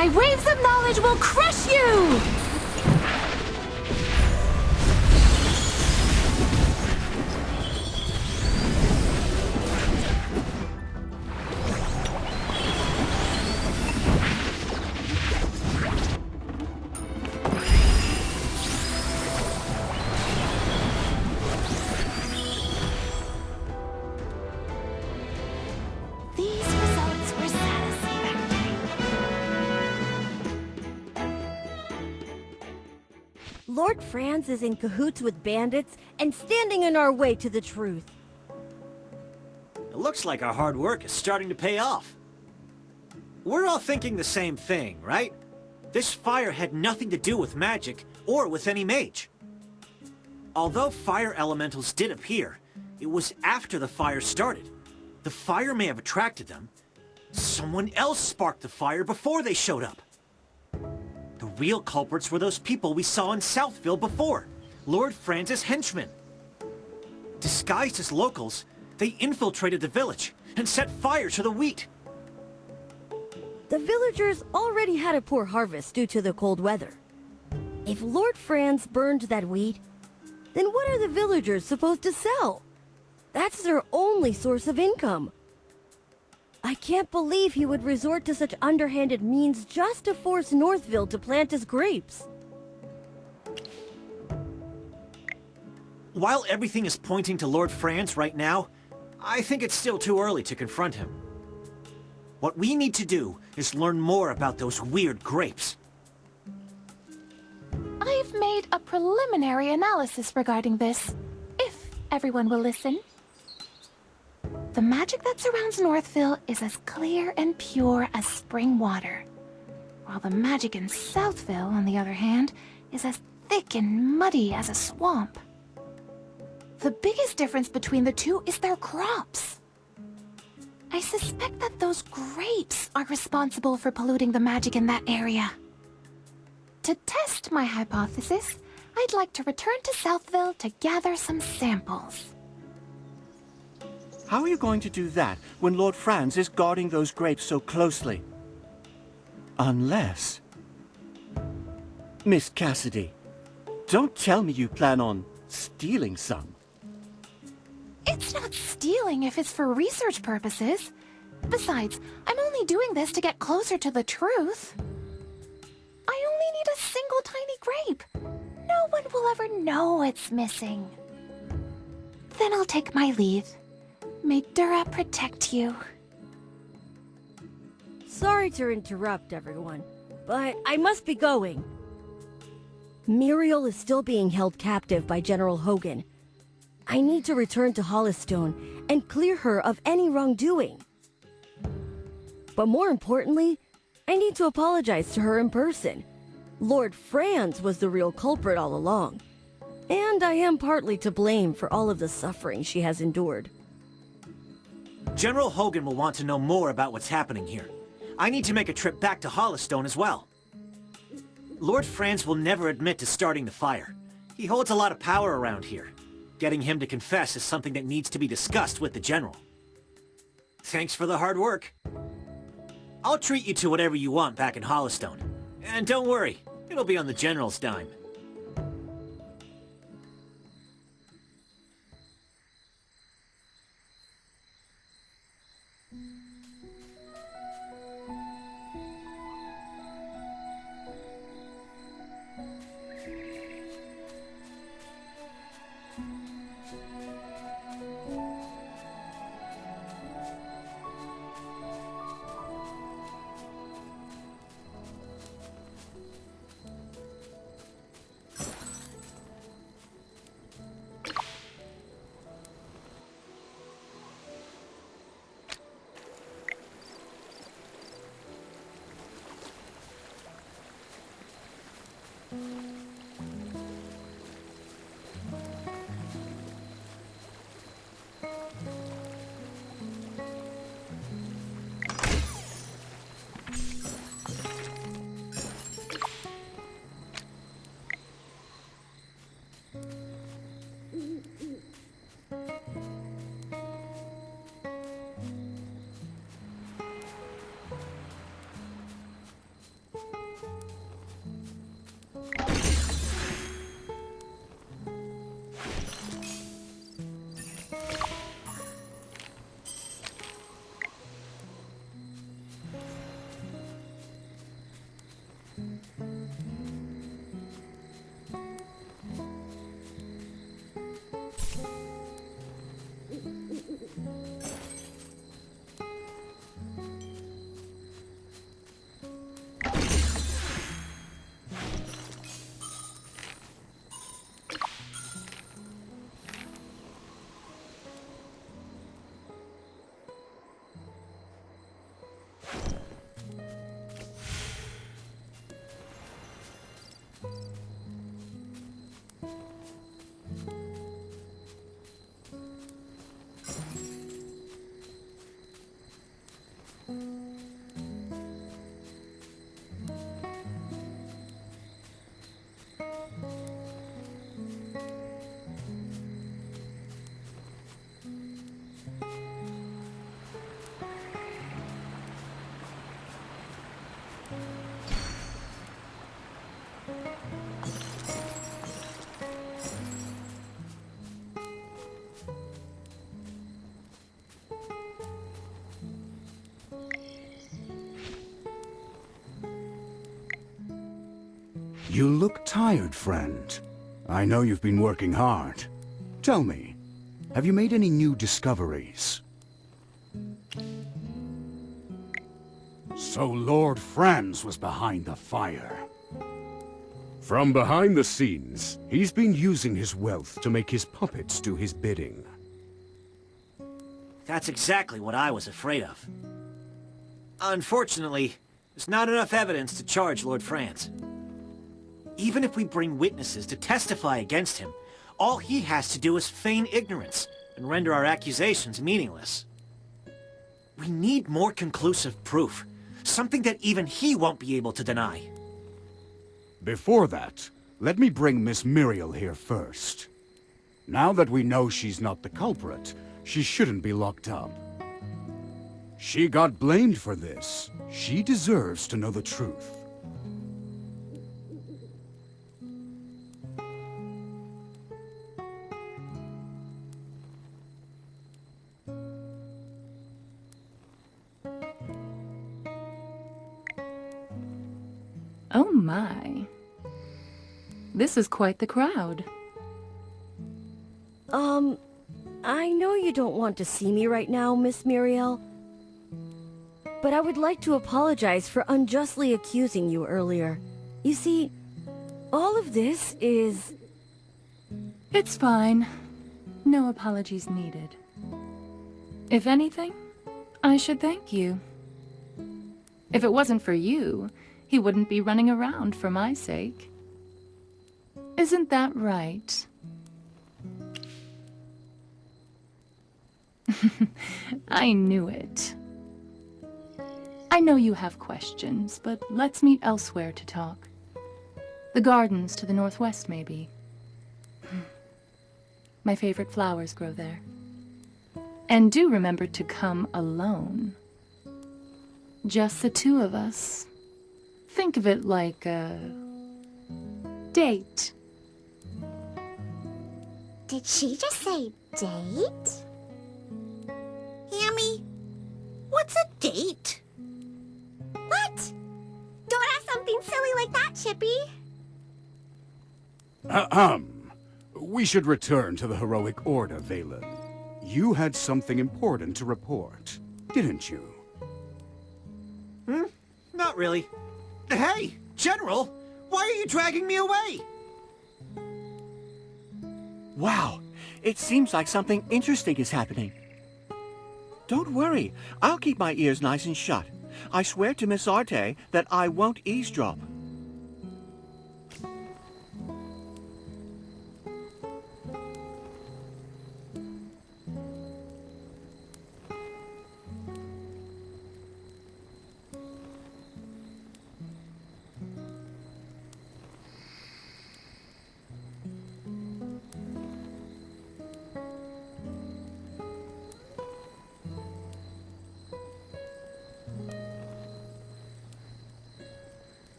My waves of knowledge will crush you! These results were satisfactory. Lord Franz is in cahoots with bandits and standing in our way to the truth. It looks like our hard work is starting to pay off. We're all thinking the same thing, right? This fire had nothing to do with magic or with any mage. Although fire elementals did appear, it was after the fire started. The fire may have attracted them. Someone else sparked the fire before they showed up. The real culprits were those people we saw in Southville before, Lord Franz's henchmen. Disguised as locals, they infiltrated the village and set fire to the wheat. The villagers already had a poor harvest due to the cold weather. If Lord Franz burned that wheat, then what are the villagers supposed to sell? That's their only source of income. I can't believe he would resort to such underhanded means just to force Northville to plant his grapes. While everything is pointing to Lord Franz right now, I think it's still too early to confront him. What we need to do is learn more about those weird grapes. I've made a preliminary analysis regarding this, if everyone will listen. The magic that surrounds Northville is as clear and pure as spring water, while the magic in Southville, on the other hand, is as thick and muddy as a swamp. The biggest difference between the two is their crops. I suspect that those grapes are responsible for polluting the magic in that area. To test my hypothesis, I'd like to return to Southville to gather some samples. How are you going to do that when Lord Franz is guarding those grapes so closely? Unless... Miss Cassidy, don't tell me you plan on stealing some. It's not stealing if it's for research purposes. Besides, I'm only doing this to get closer to the truth. I only need a single tiny grape. No one will ever know it's missing. Then I'll take my leave. May Dura protect you. Sorry to interrupt, everyone, but I must be going. Muriel is still being held captive by General Hogan. I need to return to Hollystone and clear her of any wrongdoing. But more importantly, I need to apologize to her in person. Lord Franz was the real culprit all along, and I am partly to blame for all of the suffering she has endured. General Hogan will want to know more about what's happening here. I need to make a trip back to Hollystone as well. Lord Franz will never admit to starting the fire. He holds a lot of power around here. Getting him to confess is something that needs to be discussed with the General. Thanks for the hard work. I'll treat you to whatever you want back in Hollystone. And don't worry, it'll be on the General's dime. You look tired, friend. I know you've been working hard. Tell me, have you made any new discoveries? So Lord Franz was behind the fire. From behind the scenes, he's been using his wealth to make his puppets do his bidding. That's exactly what I was afraid of. Unfortunately, there's not enough evidence to charge Lord Franz. Even if we bring witnesses to testify against him, all he has to do is feign ignorance and render our accusations meaningless. We need more conclusive proof, something that even he won't be able to deny. Before that, let me bring Miss Muriel here first. Now that we know she's not the culprit, she shouldn't be locked up. She got blamed for this. She deserves to know the truth. Oh my. This is quite the crowd. I know you don't want to see me right now, Miss Muriel. But I would like to apologize for unjustly accusing you earlier. You see, all of this is... It's fine. No apologies needed. If anything, I should thank you. If it wasn't for you, he wouldn't be running around for my sake. Isn't that right? I knew it. I know you have questions, but let's meet elsewhere to talk. The gardens to the northwest, maybe. My favorite flowers grow there. And do remember to come alone. Just the two of us. Think of it like a... date. Did she just say date? Hammy, what's a date? What? Don't ask something silly like that, Chippy. We should return to the heroic order, Valen. You had something important to report, didn't you? Not really. Hey, General! Why are you dragging me away? Wow, it seems like something interesting is happening. Don't worry, I'll keep my ears nice and shut. I swear to Miss Arte that I won't eavesdrop.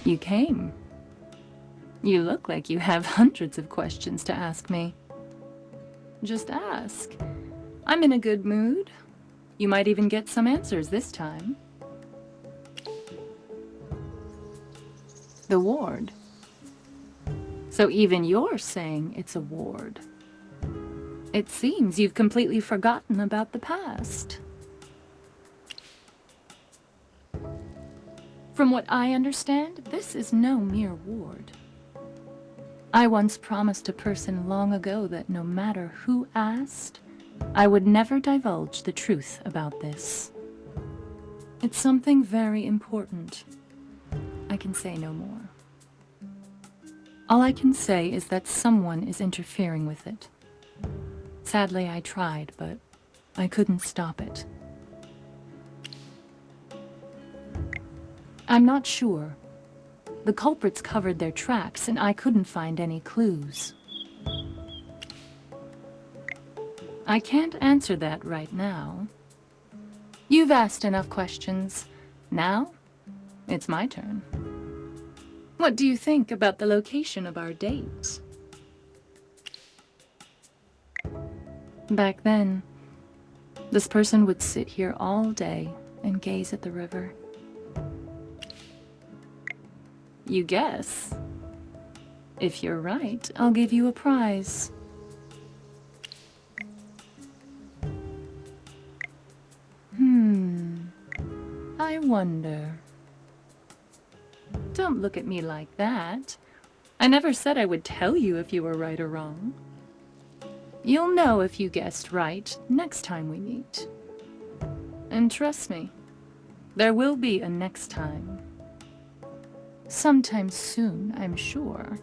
You came. You look like you have hundreds of questions to ask me. Just ask. I'm in a good mood. You might even get some answers this time. The ward. So even you're saying it's a ward. It seems you've completely forgotten about the past. From what I understand, this is no mere ward. I once promised a person long ago that no matter who asked, I would never divulge the truth about this. It's something very important. I can say no more. All I can say is that someone is interfering with it. Sadly, I tried, but I couldn't stop it. I'm not sure. The culprits covered their tracks, and I couldn't find any clues. I can't answer that right now. You've asked enough questions. Now, it's my turn. What do you think about the location of our date? Back then, this person would sit here all day and gaze at the river. You guess. If you're right, I'll give you a prize. I wonder. Don't look at me like that. I never said I would tell you if you were right or wrong. You'll know if you guessed right next time we meet. And trust me, there will be a next time. Sometime soon, I'm sure.